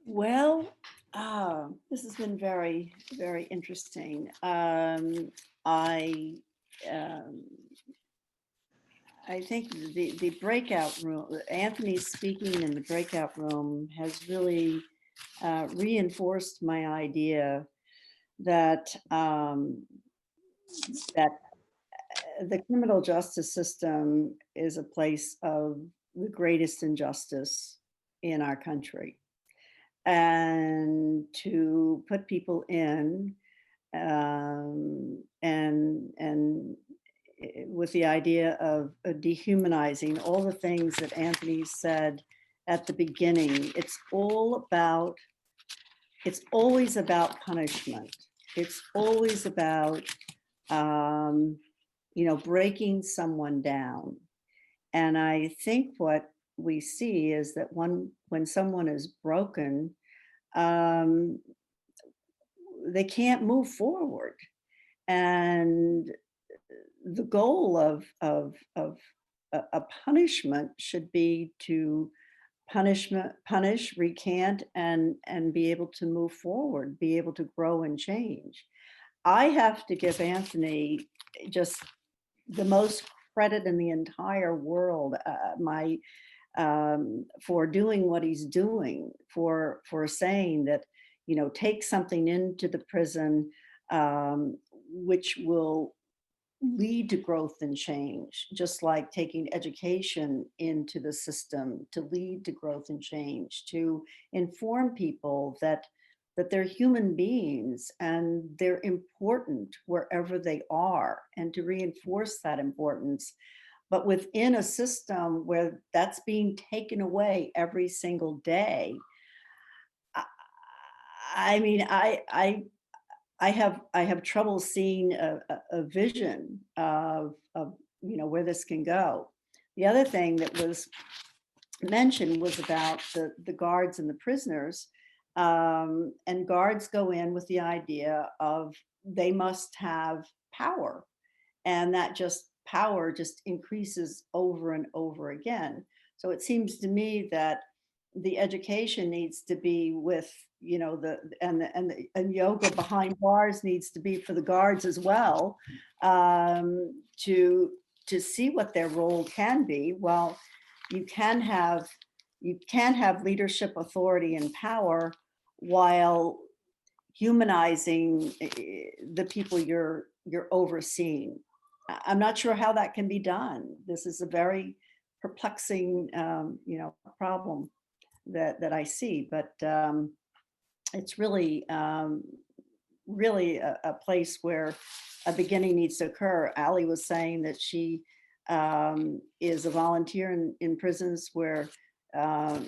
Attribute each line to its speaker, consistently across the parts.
Speaker 1: Well, this has been very, very interesting. Um, I think the breakout room, Anthony's speaking in the breakout room has really reinforced my idea that that the criminal justice system is a place of the greatest injustice in our country, and to put people in and with the idea of dehumanizing all the things that Anthony said at the beginning. It's always about punishment. It's always about um, breaking someone down. And I think what we see is that when someone is broken, um, they can't move forward. And the goal of a punishment should be to punish, recant, and be able to move forward, be able to grow and change. I have to give Anthony just the most credit in the entire world, my for doing what he's doing, for saying that, take something into the prison, which will lead to growth and change, just like taking education into the system to lead to growth and change, to inform people that they're human beings and they're important wherever they are, and to reinforce that importance. But within a system where that's being taken away every single day, I, I mean, I have trouble seeing a vision of where this can go. The other thing that was mentioned was about the guards and the prisoners. And guards go in with the idea of they must have power, and that just power just increases over and over again. So it seems to me that the education needs to be with, and yoga behind bars needs to be for the guards as well, to see what their role can be. Well, you can have leadership, authority, and power while humanizing the people you're overseeing. I'm not sure how that can be done. This is a very perplexing, problem that I see, but it's really a place where a beginning needs to occur. Ali was saying that she is a volunteer in prisons where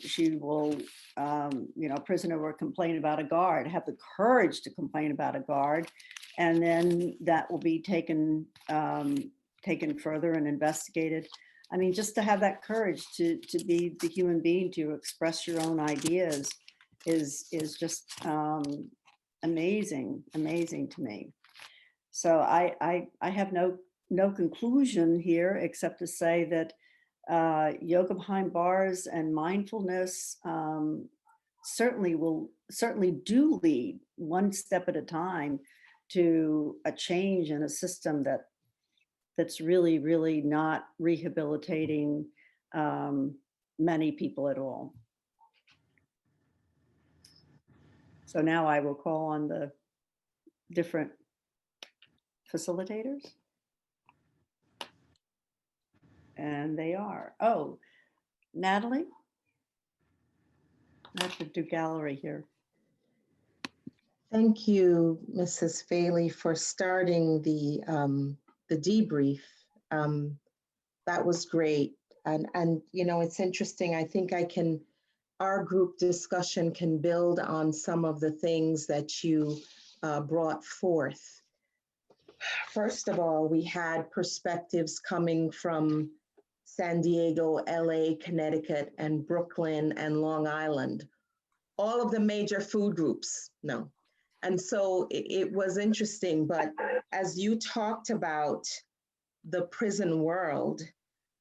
Speaker 1: she will, a prisoner will complain about a guard, have the courage to complain about a guard, and then that will be taken further and investigated. I mean, just to have that courage to be the human being, to express your own ideas is just amazing to me. So I have no conclusion here except to say that yoga behind bars and mindfulness certainly do lead one step at a time to a change in a system that's really not rehabilitating many people at all. So now I will call on the different facilitators. And they are, oh, Natalie? I have to do gallery here.
Speaker 2: Thank you, Mrs. Faley, for starting the debrief. That was great. And it's interesting. I think our group discussion can build on some of the things that you brought forth. First of all, we had perspectives coming from San Diego, LA, Connecticut, and Brooklyn and Long Island, all of the major food groups. No. And so it was interesting, but as you talked about the prison world,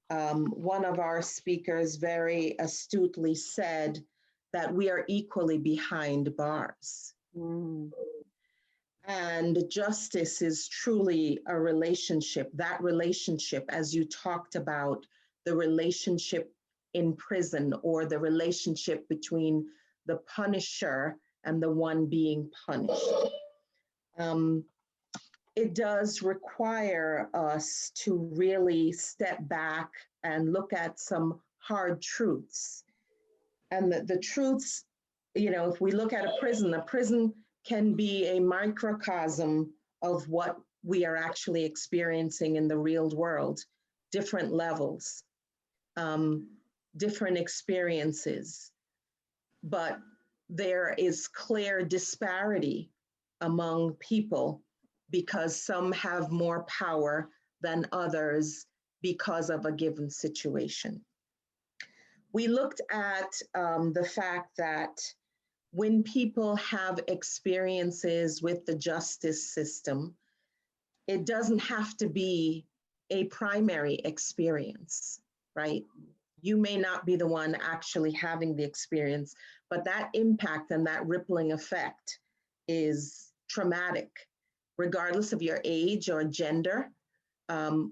Speaker 2: one of our speakers very astutely said that we are equally behind bars.
Speaker 1: Mm.
Speaker 2: And justice is truly a relationship. That relationship, as you talked about, the relationship in prison, or the relationship between the punisher and the one being punished. It does require us to really step back and look at some hard truths. And the truths, you know, if we look at a prison can be a microcosm of what we are actually experiencing in the real world, different levels, different experiences. But there is clear disparity among people because some have more power than others because of a given situation. We looked at the fact that when people have experiences with the justice system, it doesn't have to be a primary experience, right? You may not be the one actually having the experience, but that impact and that rippling effect is traumatic, regardless of your age or gender.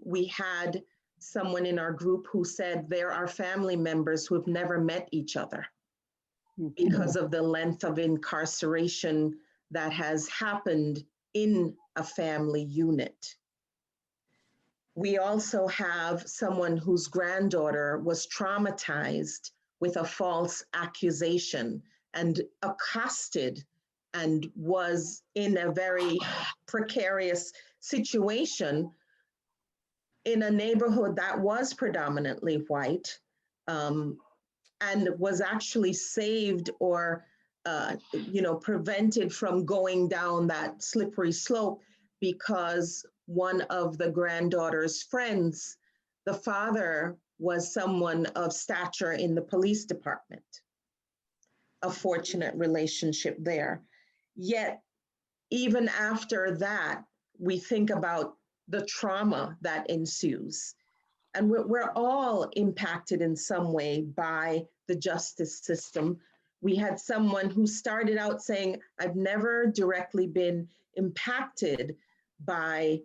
Speaker 2: We had someone in our group who said there are family members who have never met each other because of the length of incarceration that has happened in a family unit. We also have someone whose granddaughter was traumatized with a false accusation and accosted and was in a very precarious situation in a neighborhood that was predominantly white, and was actually saved or prevented from going down that slippery slope because one of the granddaughter's friends, the father was someone of stature in the police department. A fortunate relationship there. Yet, even after that, we think about the trauma that ensues. And we're all impacted in some way by the justice system. We had someone who started out saying, I've never directly been impacted by,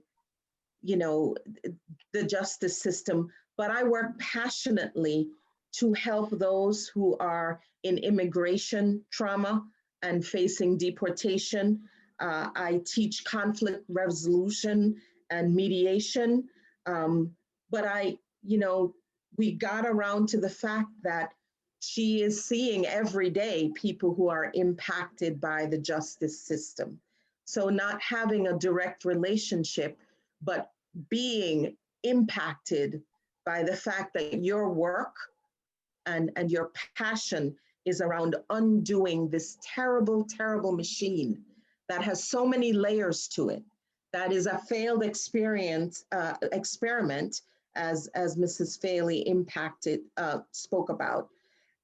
Speaker 2: the justice system, but I work passionately to help those who are in immigration trauma and facing deportation. I teach conflict resolution and mediation. But we got around to the fact that she is seeing every day people who are impacted by the justice system. So not having a direct relationship, but being impacted by the fact that your work and your passion is around undoing this terrible, terrible machine that has so many layers to it. That is a failed experiment, as Mrs. Faley spoke about.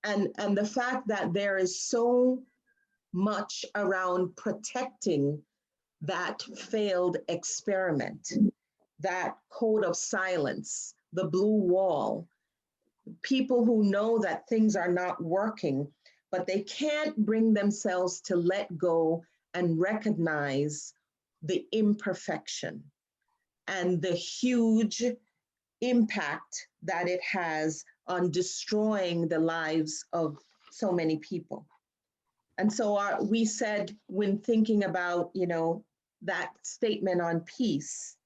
Speaker 2: And the fact that there is so much around protecting that failed experiment, that code of silence, the blue wall, people who know that things are not working, but they can't bring themselves to let go and recognize the imperfection and the huge impact that it has on destroying the lives of so many people. And so we said, when thinking about, that statement on peace,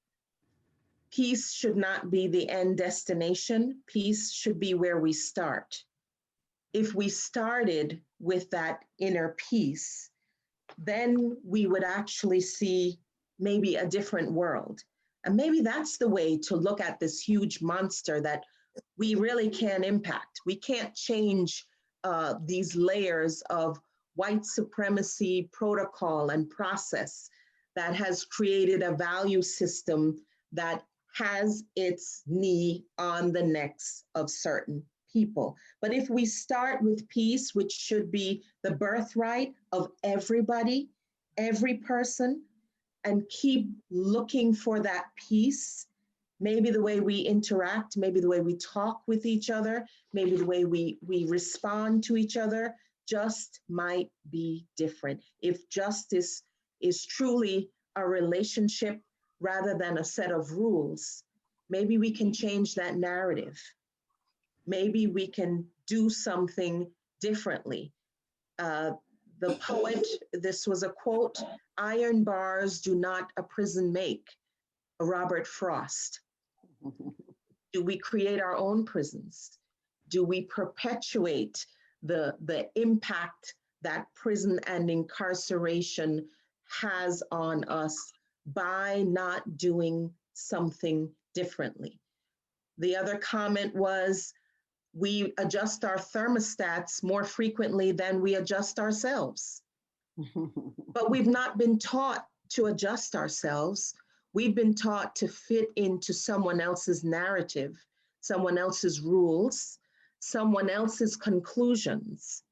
Speaker 2: peace should not be the end destination. Peace should be where we start. If we started with that inner peace, then we would actually see maybe a different world. And maybe that's the way to look at this huge monster that we really can't impact. We can't change these layers of white supremacy protocol and process that has created a value system that has its knee on the necks of certain people. But if we start with peace, which should be the birthright of everybody, every person, and keep looking for that peace, maybe the way we interact, maybe the way we talk with each other, maybe the way we respond to each other just might be different. If justice is truly a relationship rather than a set of rules, maybe we can change that narrative. Maybe we can do something differently. The poet, this was a quote, "Iron bars do not a prison make," Robert Frost. Do we create our own prisons? Do we perpetuate the impact that prison and incarceration has on us by not doing something differently? The other comment was, we adjust our thermostats more frequently than we adjust ourselves. But we've not been taught to adjust ourselves. We've been taught to fit into someone else's narrative, someone else's rules, someone else's conclusions.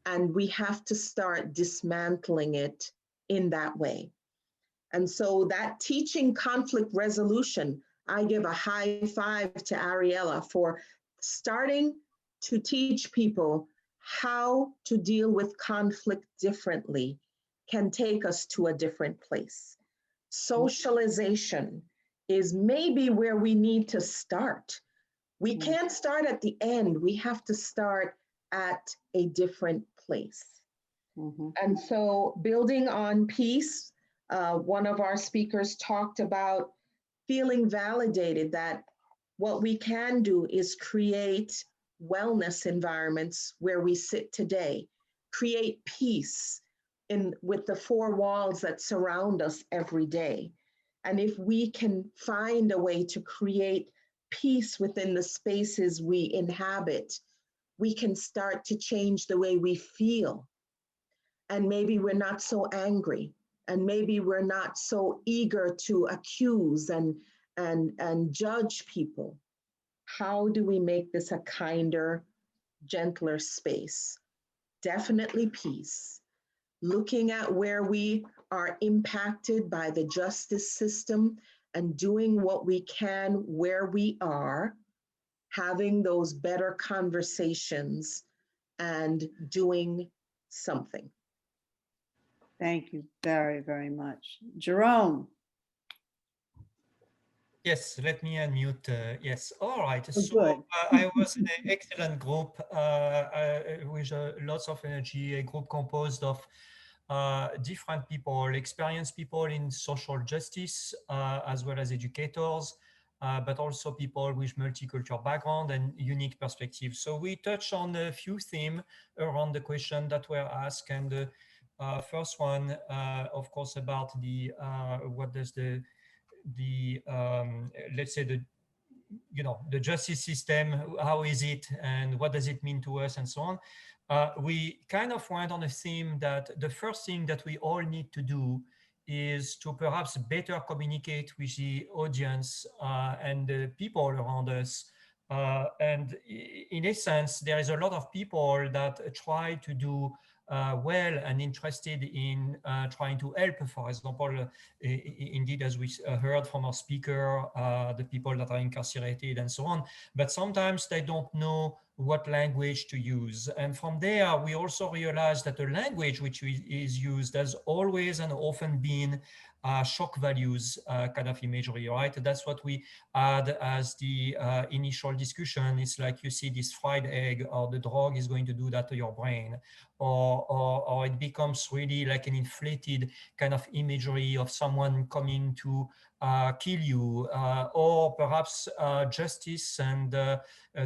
Speaker 2: And we have to start dismantling it in that way. And so that teaching conflict resolution, I give a high five to Ariella for starting to teach people how to deal with conflict differently can take us to a different place. Socialization is maybe where we need to start. We can't start at the end. We have to start at a different place. And so building on peace, one of our speakers talked about feeling validated that what we can do is create wellness environments where we sit today, create peace with the four walls that surround us every day. And if we can find a way to create peace within the spaces we inhabit, we can start to change the way we feel. And maybe we're not so angry, and maybe we're not so eager to accuse and judge people. How do we make this a kinder, gentler space? Definitely peace. Looking at where we are impacted by the justice system and doing what we can where we are, having those better conversations and doing something.
Speaker 1: Thank you very, very much. Jerome.
Speaker 3: Yes, let me unmute. Yes, all right.
Speaker 1: Oh,
Speaker 3: so
Speaker 1: good.
Speaker 3: I was in an excellent group with lots of energy, a group composed of different people, experienced people in social justice, as well as educators, but also people with multicultural background and unique perspectives. So we touched on a few themes around the question that were asked. And the first one, of course, about the what does the let's say the justice system, how is it and what does it mean to us and so on. We kind of went on a theme that the first thing that we all need to do is to perhaps better communicate with the audience and the people around us. And in a sense, there is a lot of people that try to do well and interested in trying to help, for example, indeed, as we heard from our speaker, the people that are incarcerated and so on, but sometimes they don't know what language to use. And from there, we also realize that the language which is used has always and often been shock values kind of imagery, right? That's what we had as the initial discussion. It's like you see this fried egg, or the drug is going to do that to your brain, or it becomes really like an inflated kind of imagery of someone coming to kill you, or perhaps justice and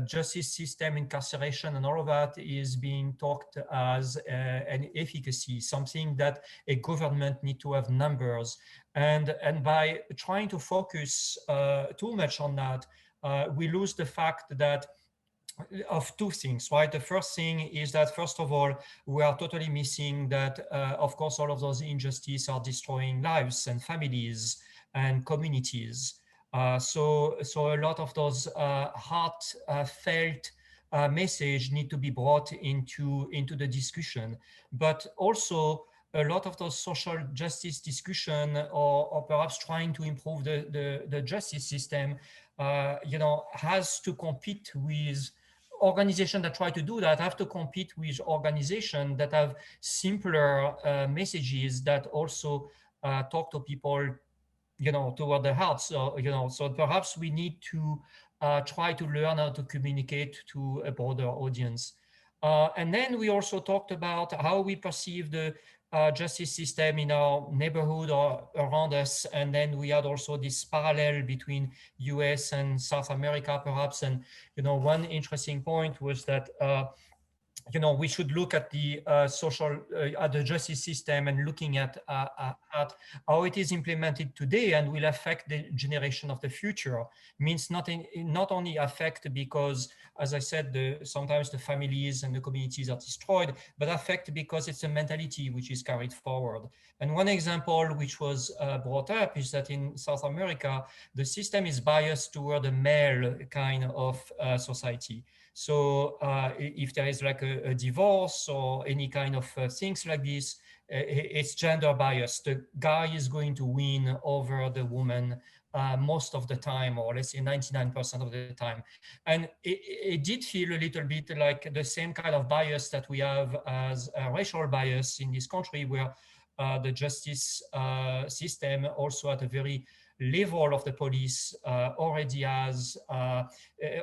Speaker 3: justice system, incarceration, and all of that is being talked as an efficacy, something that a government need to have numbers. And by trying to focus too much on that, we lose the fact that of two things, right? The first thing is that, first of all, we are totally missing that, of course, all of those injustices are destroying lives and families and communities. So a lot of those heartfelt message need to be brought into the discussion. But also, a lot of those social justice discussion, or perhaps trying to improve the justice system, has to compete with organizations that try to do that have to compete with organizations that have simpler messages that also talk to people, toward the heart. So, so perhaps we need to try to learn how to communicate to a broader audience. And then we also talked about how we perceive the justice system in our neighborhood or around us. And then we had also this parallel between US and South America, perhaps. And, one interesting point was that we should look at the at the justice system and looking at how it is implemented today and will affect the generation of the future. Means not only affect because, as I said, sometimes the families and the communities are destroyed, but affect because it's a mentality which is carried forward. And one example which was brought up is that in South America, the system is biased toward a male kind of society. So if there is like a divorce or any kind of things like this, it's gender biased. The guy is going to win over the woman most of the time, or let's say 99% of the time. And it did feel a little bit like the same kind of bias that we have as a racial bias in this country, where the justice system also at a very level of the police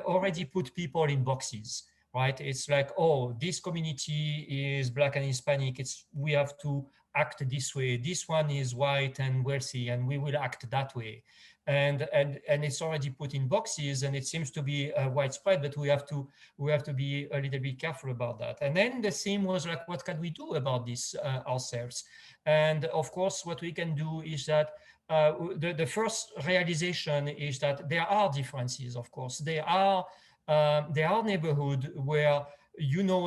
Speaker 3: already put people in boxes, right? It's like, oh, this community is Black and Hispanic. We have to act this way. This one is white and wealthy, and we will act that way. And it's already put in boxes, and it seems to be widespread. But we have to be a little bit careful about that. And then the theme was like, what can we do about this ourselves? And of course, what we can do is that the first realization is that there are differences. Of course, there are neighborhoods where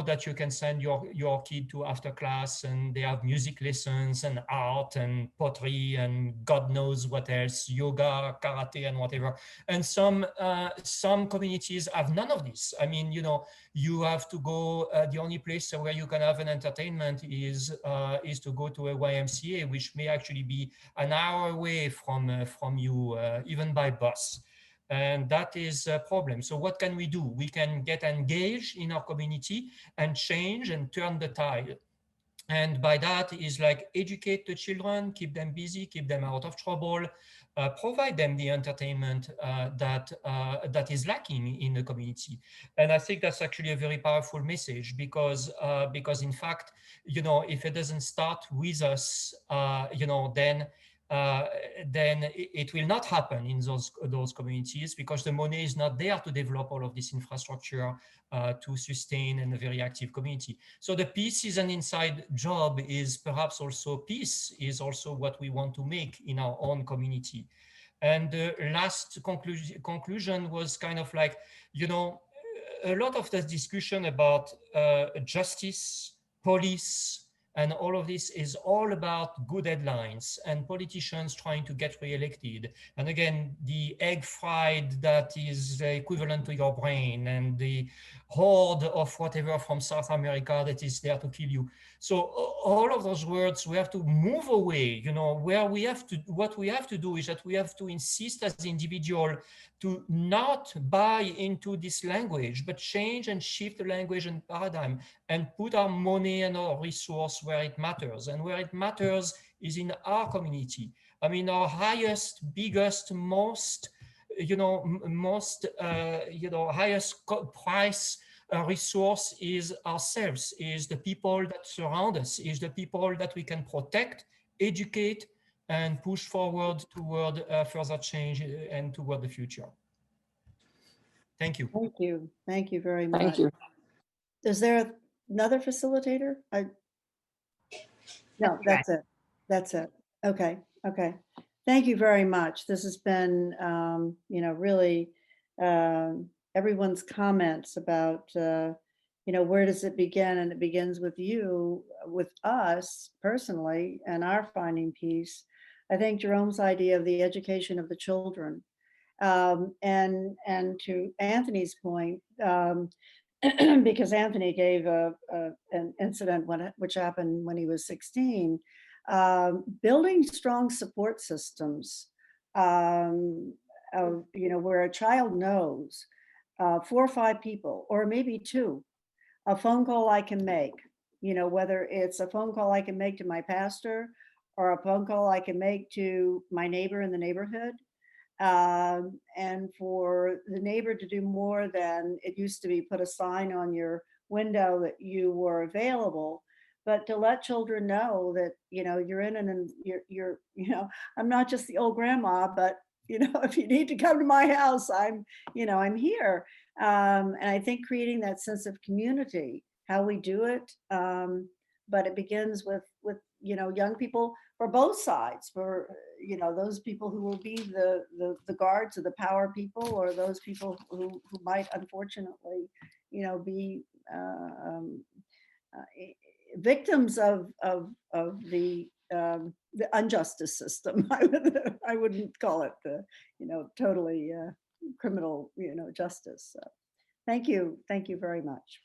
Speaker 3: that you can send your kid to after class, and they have music lessons and art and pottery and God knows what else, yoga, karate, and whatever. And some communities have none of this. I mean, you have to go. The only place where you can have an entertainment is to go to a YMCA, which may actually be an hour away from you, even by bus. And that is a problem. So what can we do? We can get engaged in our community and change and turn the tide. And by that is like educate the children, keep them busy, keep them out of trouble, provide them the entertainment that is lacking in the community. And I think that's actually a very powerful message because in fact, if it doesn't start with us, then it will not happen in those communities, because the money is not there to develop all of this infrastructure to sustain a very active community. So the peace is an inside job. Is perhaps also peace is also what we want to make in our own community. And the last conclusion was kind of like, a lot of the discussion about justice, police, and all of this is all about good headlines and politicians trying to get reelected. And again, the egg fried that is equivalent to your brain, and the horde of whatever from South America that is there to kill you. So all of those words, we have to move away, what we have to do is that we have to insist as the individual to not buy into this language, but change and shift the language and paradigm, and put our money and our resource where it matters. And where it matters is in our community. I mean, our highest, biggest, most, highest price resource is ourselves, is the people that surround us, is the people that we can protect, educate, and push forward toward further change and toward the future. Thank you.
Speaker 1: Thank you. Thank you very much.
Speaker 4: Thank you.
Speaker 1: Is there another facilitator? No, that's it. That's it. Okay. Okay. Thank you very much. This has been, really everyone's comments about, where does it begin? And it begins with you, with us personally, and our finding peace. I think Jerome's idea of the education of the children, and to Anthony's point, because Anthony gave an incident which happened when he was 16, building strong support systems, where a child knows 4 or 5 people, or maybe 2, a phone call I can make, whether it's a phone call I can make to my pastor or a phone call I can make to my neighbor in the neighborhood. And for the neighbor to do more than it used to be, put a sign on your window that you were available, but to let children know that, you're in and I'm not just the old grandma, but, if you need to come to my house, I'm here. And I think creating that sense of community, how we do it, but it begins with young people for both sides, for those people who will be the guards or the power people, or those people who might unfortunately be victims of the injustice system. I wouldn't call it the totally criminal justice. So thank you very much.